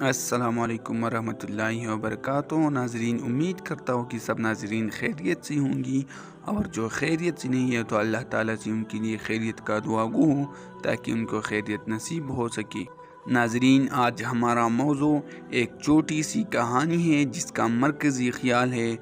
السلام علیکم ورحمۃ اللہ وبرکاتہ۔ ناظرین، امید کرتا ہوں کہ سب ناظرین خیریت سے ہوں گی، اور جو خیریت سے نہیں ہے تو اللہ تعالیٰ سے ان کے لیے خیریت کا دعا گو ہوں تاکہ ان کو خیریت نصیب ہو سکے۔ ناظرین، آج ہمارا موضوع ایک چھوٹی سی کہانی ہے جس کا مرکزی خیال ہے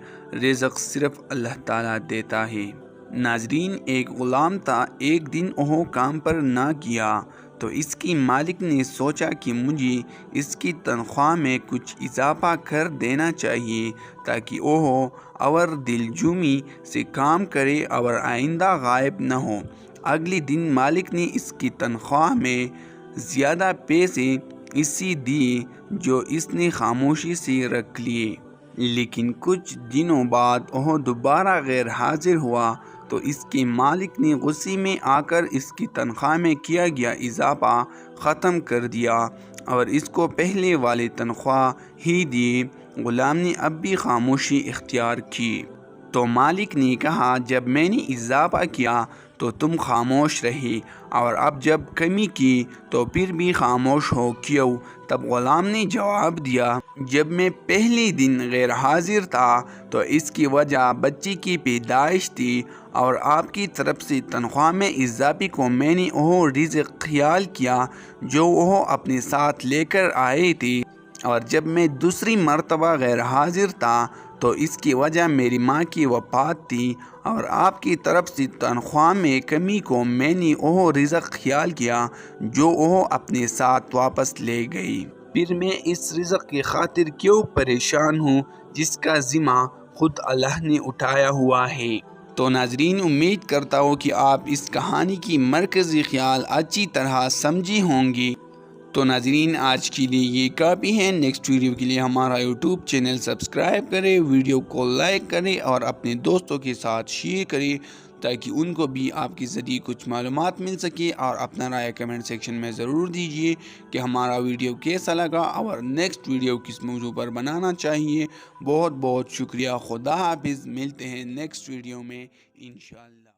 رزق صرف اللہ تعالیٰ دیتا ہے۔ ناظرین، ایک غلام تھا۔ ایک دن وہ کام پر نہ گیا تو اس کی مالک نے سوچا کہ مجھے اس کی تنخواہ میں کچھ اضافہ کر دینا چاہیے تاکہ وہ اور دلجمی سے کام کرے اور آئندہ غائب نہ ہو۔ اگلے دن مالک نے اس کی تنخواہ میں زیادہ پیسے اسے دیے جو اس نے خاموشی سے رکھ لیے، لیکن کچھ دنوں بعد وہ دوبارہ غیر حاضر ہوا تو اس کے مالک نے غصے میں آ کر اس کی تنخواہ میں کیا گیا اضافہ ختم کر دیا اور اس کو پہلے والی تنخواہ ہی دی۔ غلام نے اب بھی خاموشی اختیار کی تو مالک نے کہا، جب میں نے اضافہ کیا تو تم خاموش رہے، اور اب جب کمی کی تو پھر بھی خاموش ہو کیوں؟ تب غلام نے جواب دیا، جب میں پہلے دن غیر حاضر تھا تو اس کی وجہ بچے کی پیدائش تھی، اور آپ کی طرف سے تنخواہ میں اضافے کو میں نے وہ رزق خیال کیا جو وہ اپنے ساتھ لے کر آئے تھے، اور جب میں دوسری مرتبہ غیر حاضر تھا تو اس کی وجہ میری ماں کی وفات تھی، اور آپ کی طرف سے تنخواہ میں کمی کو میں نے وہ رزق خیال کیا جو وہ اپنے ساتھ واپس لے گئی۔ پھر میں اس رزق کی خاطر کیوں پریشان ہوں جس کا ذمہ خود اللہ نے اٹھایا ہوا ہے؟ تو ناظرین، امید کرتا ہوں کہ آپ اس کہانی کی مرکزی خیال اچھی طرح سمجھی ہوں گی۔ تو ناظرین، آج کے لیے یہ کافی ہے۔ نیکسٹ ویڈیو کے لیے ہمارا یوٹیوب چینل سبسکرائب کریں، ویڈیو کو لائک کریں اور اپنے دوستوں کے ساتھ شیئر کریں تاکہ ان کو بھی آپ کے ذریعے کچھ معلومات مل سکے، اور اپنا رائے کمنٹ سیکشن میں ضرور دیجیے کہ ہمارا ویڈیو کیسا لگا اور نیکسٹ ویڈیو کس موضوع پر بنانا چاہیے۔ بہت بہت شکریہ۔ خدا حافظ۔ ملتے ہیں نیکسٹ ویڈیو میں انشاءاللہ۔